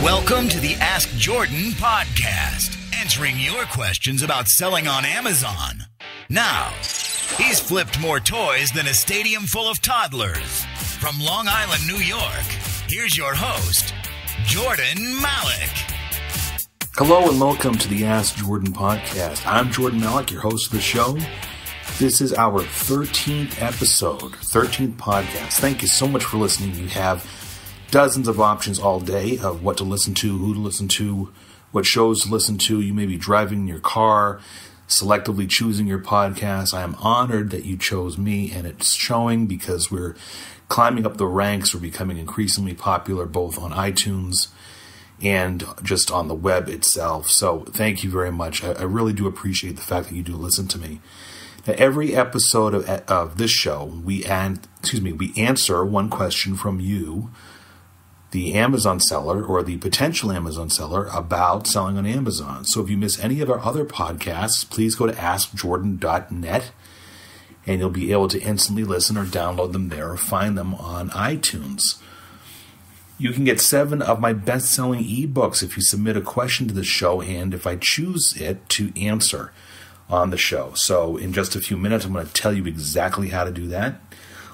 Welcome to the Ask Jordan podcast, answering your questions about selling on Amazon. Now, he's flipped more toys than a stadium full of toddlers. From Long Island, New York, here's your host, Jordan Malik. Hello and welcome to the Ask Jordan podcast. I'm Jordan Malik, your host of the show. This is our 13th episode, 13th podcast. Thank you so much for listening. You have dozens of options all day of what to listen to, who to listen to, what shows to listen to. You may be driving in your car, selectively choosing your podcast. I am honored that you chose me, and it's showing because we're climbing up the ranks. We're becoming increasingly popular both on iTunes and just on the web itself. So thank you very much. I really do appreciate the fact that you do listen to me. Now, every episode of this show, we answer one question from you, the Amazon seller or the potential Amazon seller, about selling on Amazon. So if you miss any of our other podcasts, please go to askjordan.net and you'll be able to instantly listen or download them there or find them on iTunes. You can get 7 of my best-selling ebooks if you submit a question to the show and if I choose it to answer on the show. So in just a few minutes, I'm going to tell you exactly how to do that.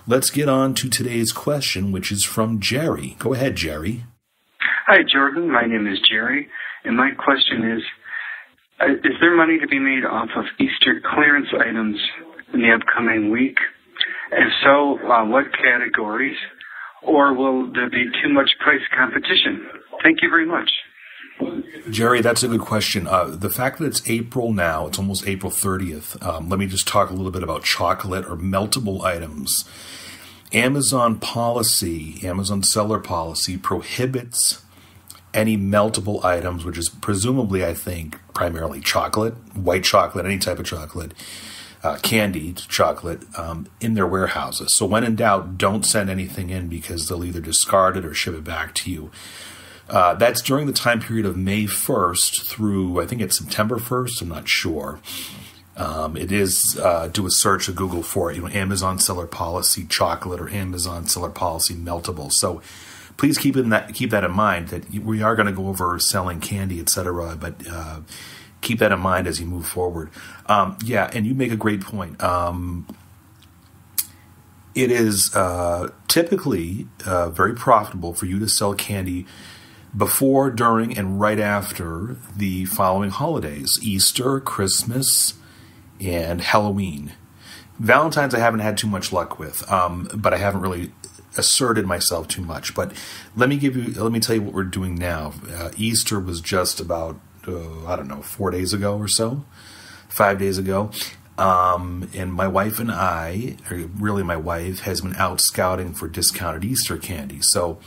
Let's get on to today's question, which is from Jerry. Go ahead, Jerry. Hi, Jordan. My name is Jerry, and my question is there money to be made off of Easter clearance items in the upcoming week? If so, what categories? Or will there be too much price competition? Thank you very much. Jerry, that's a good question. The fact that it's April now, it's almost April 30th. Let me just talk a little bit about chocolate or meltable items. Amazon seller policy prohibits any meltable items, which is presumably, I think, primarily chocolate, white chocolate, any type of chocolate, candied chocolate, in their warehouses. So when in doubt, don't send anything in because they'll either discard it or ship it back to you. That's during the time period of May 1st through, I think it's September 1st. I'm not sure. It is, do a search of Google for it, Amazon seller policy chocolate or Amazon seller policy meltable. So please keep that in mind, that we are going to go over selling candy, etc. But keep that in mind as you move forward. And you make a great point. It is typically very profitable for you to sell candy before, during, and right after the following holidays: Easter, Christmas, and Halloween. Valentine's I haven't had too much luck with, but I haven't really asserted myself too much. But let me tell you what we're doing now. Easter was just about 4 days ago or so, 5 days ago. And my wife and I, or really my wife, has been out scouting for discounted Easter candy. So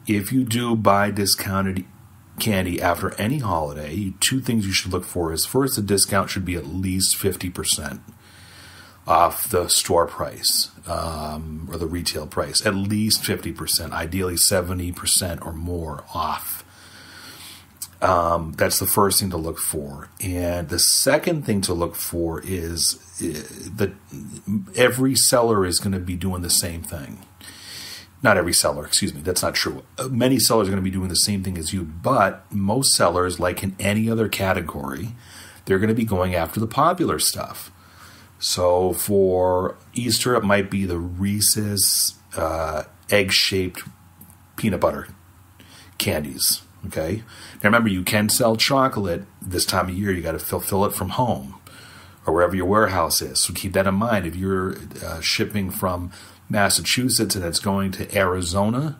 if you do buy discounted candy after any holiday, 2 things you should look for is, first, the discount should be at least 50% off the store price, or the retail price, at least 50%, ideally 70% or more off. That's the first thing to look for. And the second thing to look for is that every seller is going to be doing the same thing. Not every seller, that's not true. Many sellers are going to be doing the same thing as you, but most sellers, like in any other category, they're going to be going after the popular stuff. So for Easter, it might be the Reese's egg-shaped peanut butter candies. Okay. Now remember, you can sell chocolate this time of year. You got to fulfill it from home or wherever your warehouse is. So keep that in mind. If you're shipping from Massachusetts and it's going to Arizona,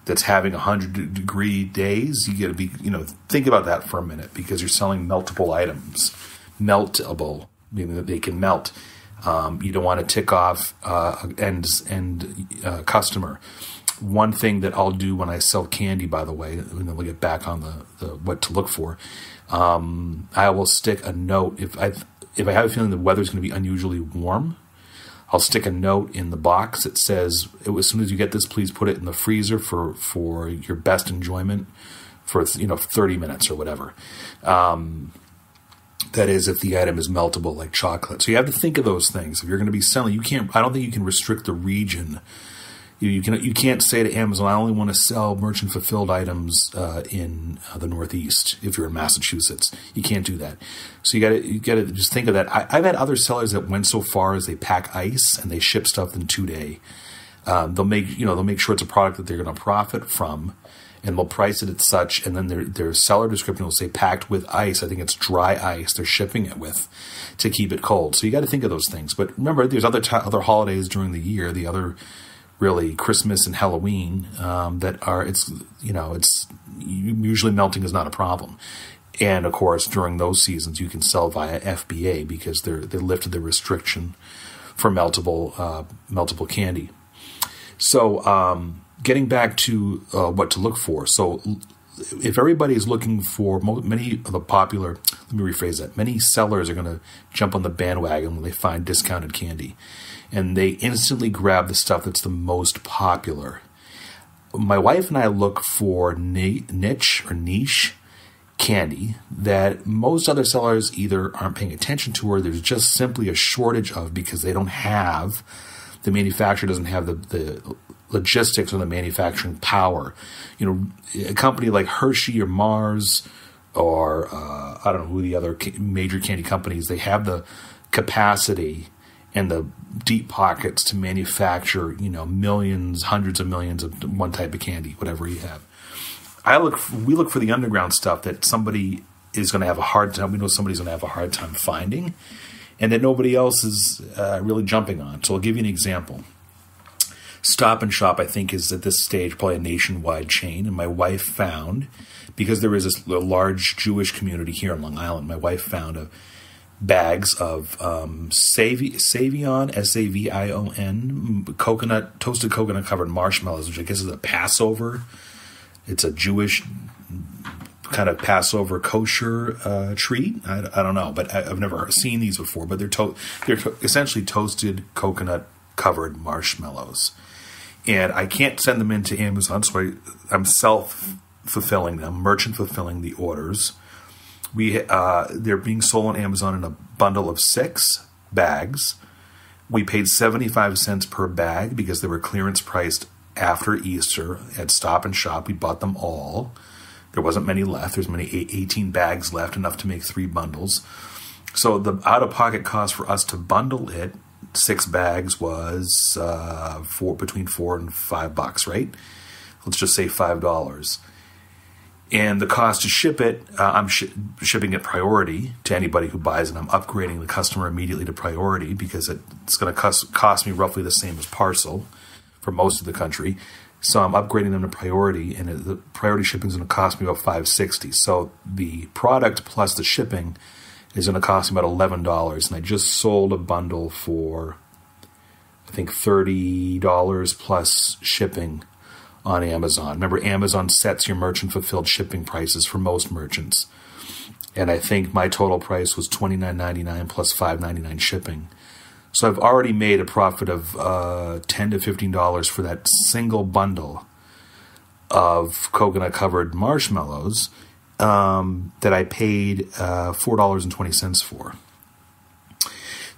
that's having 100-degree days, you got to be, think about that for a minute, because you're selling meltable items. Meltable, meaning that they can melt. You don't want to tick off end customer. One thing that I'll do when I sell candy, by the way, and then we'll get back on the what to look for, I will stick a note. If I have a feeling the weather's going to be unusually warm, I'll stick a note in the box that says, as soon as you get this, please put it in the freezer for your best enjoyment for 30 minutes or whatever. That is, if the item is meltable like chocolate. So you have to think of those things. If you're going to be selling, I don't think you can restrict the region You can't say to Amazon, I only want to sell merchant fulfilled items in the Northeast. If you're in Massachusetts, you can't do that. So you got to just think of that. I've had other sellers that went so far as they pack ice and they ship stuff in 2 day. They'll make sure it's a product that they're going to profit from, and they'll price it at such. And then their seller description will say packed with ice. I think it's dry ice they're shipping it with to keep it cold. So you got to think of those things. But remember, there's other holidays during the year. The other really Christmas and Halloween that are it's usually melting is not a problem. And of course, during those seasons, you can sell via FBA because they lifted the restriction for meltable candy. So getting back to what to look for. So if everybody is looking for many of the popular, let me rephrase that. Many sellers are going to jump on the bandwagon when they find discounted candy, and they instantly grab the stuff that's the most popular. My wife and I look for niche candy that most other sellers either aren't paying attention to or there's just simply a shortage of because they don't have, the manufacturer doesn't have the logistics or the manufacturing power. A company like Hershey or Mars or I don't know who the other major candy companies, they have the capacity and the deep pockets to manufacture, millions, hundreds of millions of one type of candy, whatever you have. We look for the underground stuff that somebody is going to have a hard time. We know somebody's going to have a hard time finding, and that nobody else is really jumping on. So I'll give you an example. Stop and Shop, I think, is at this stage probably a nationwide chain, and my wife found, because there is a large Jewish community here on Long Island, my wife found bags of Savion, S-A-V-I-O-N, toasted coconut covered marshmallows, which I guess is a Passover. It's a Jewish kind of Passover kosher treat. I don't know, but I've never seen these before. But they're essentially toasted coconut covered marshmallows, and I can't send them into Amazon, so I'm self-fulfilling them, merchant fulfilling the orders. They're being sold on Amazon in a bundle of 6 bags. We paid 75 cents per bag because they were clearance priced after Easter at Stop and Shop. We bought them all. There wasn't many left. There's 18 bags left, enough to make 3 bundles. So the out-of-pocket cost for us to bundle it, 6 bags, was between $4 and $5, right? Let's just say $5. And the cost to ship it, I'm shipping it priority to anybody who buys it. I'm upgrading the customer immediately to priority because it's going to cost me roughly the same as parcel for most of the country. So I'm upgrading them to priority, and the priority shipping is going to cost me about $5.60. So the product plus the shipping is going to cost me about $11. And I just sold a bundle for, I think, $30 plus shipping on Amazon. Remember, Amazon sets your merchant fulfilled shipping prices for most merchants. And I think my total price was $29.99 plus $5.99 shipping. So I've already made a profit of $10 to $15 for that single bundle of coconut-covered marshmallows that I paid $4.20 for.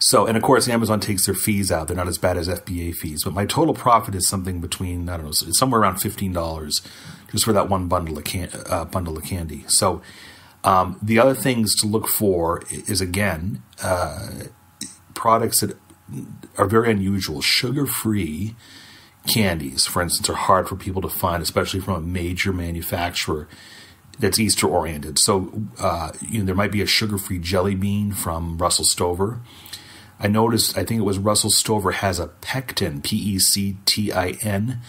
So, and of course, Amazon takes their fees out. They're not as bad as FBA fees. But my total profit is something between, I don't know, somewhere around $15 just for that one bundle of candy. So the other things to look for is, again, products that are very unusual. Sugar-free candies, for instance, are hard for people to find, especially from a major manufacturer that's Easter-oriented. So there might be a sugar-free jelly bean from Russell Stover. I noticed, I think it was Russell Stover has a pectin, P-E-C-T-I-N,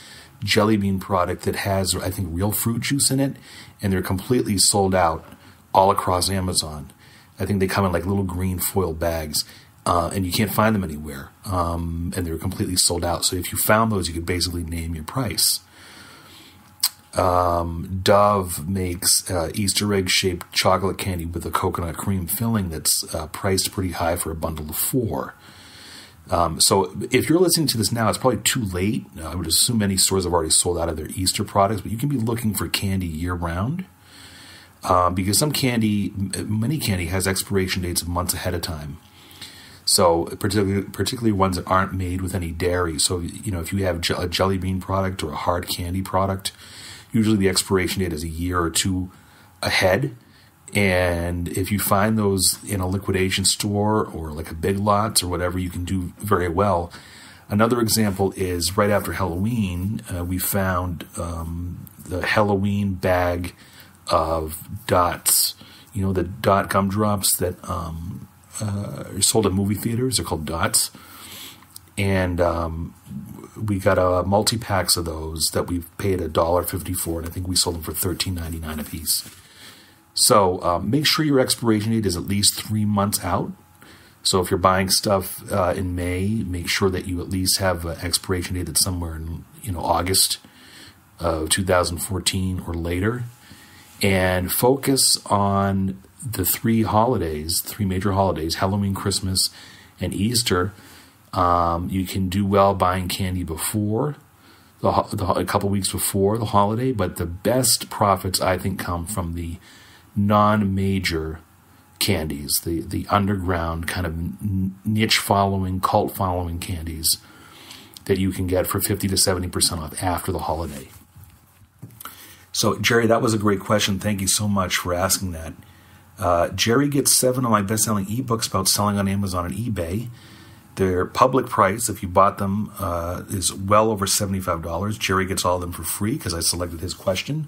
jelly bean product that has, I think, real fruit juice in it, and they're completely sold out all across Amazon. I think they come in like little green foil bags, and you can't find them anywhere, and they're completely sold out. So if you found those, you could basically name your price. Dove makes Easter egg-shaped chocolate candy with a coconut cream filling that's priced pretty high for a bundle of 4. So if you're listening to this now, it's probably too late. I would assume many stores have already sold out of their Easter products, but you can be looking for candy year-round because many candy has expiration dates of months ahead of time. So particularly ones that aren't made with any dairy. So, if you have a jelly bean product or a hard candy product, usually the expiration date is a year or two ahead. And if you find those in a liquidation store or like a Big Lots or whatever, you can do very well. Another example is right after Halloween, we found the Halloween bag of Dots. The Dot gumdrops that are sold at movie theaters. They're called Dots. And we got a multi-packs of those that we paid $1.50 for, and I think we sold them for $13.99 a piece. So make sure your expiration date is at least 3 months out. So if you're buying stuff in May, make sure that you at least have an expiration date that's somewhere in August of 2014 or later. And focus on the three major holidays, Halloween, Christmas, and Easter. You can do well buying candy before a couple weeks before the holiday, but the best profits, I think, come from the non-major candies, the underground kind of niche following, cult following candies that you can get for 50 to 70% off after the holiday. So, Jerry, that was a great question. Thank you so much for asking that. Jerry gets 7 of my best-selling ebooks about selling on Amazon and eBay. Their public price, if you bought them, is well over $75. Jerry gets all of them for free because I selected his question.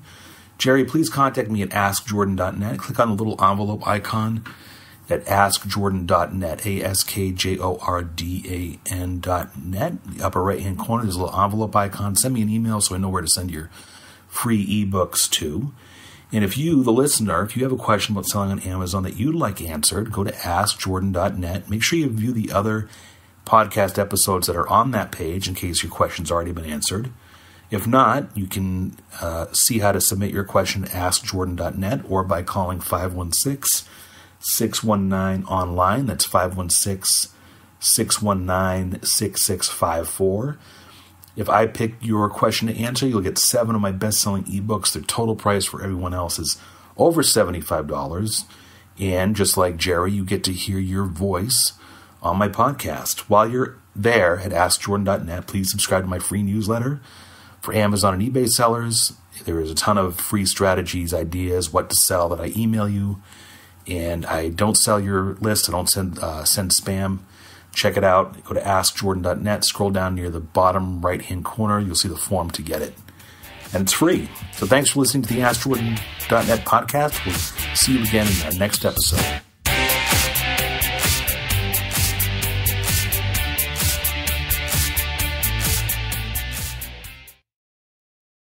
Jerry, please contact me at askjordan.net. Click on the little envelope icon at askjordan.net, askjordan.net. The upper right-hand corner, there's a little envelope icon. Send me an email so I know where to send your free ebooks to. And if you, the listener, if you have a question about selling on Amazon that you'd like answered, go to askjordan.net. Make sure you view the other podcast episodes that are on that page in case your question's already been answered. If not, you can see how to submit your question to askjordan.net or by calling 516-619-online. That's 516-619-6654. If I pick your question to answer, you'll get 7 of my best-selling ebooks. Their total price for everyone else is over $75. And just like Jerry, you get to hear your voice on my podcast. While you're there at askjordan.net, please subscribe to my free newsletter. For Amazon and eBay sellers, there is a ton of free strategies, ideas, what to sell that I email you. And I don't sell your list. I don't send spam. Check it out. Go to askjordan.net. Scroll down near the bottom right-hand corner. You'll see the form to get it. And it's free. So thanks for listening to the askjordan.net podcast. We'll see you again in our next episode.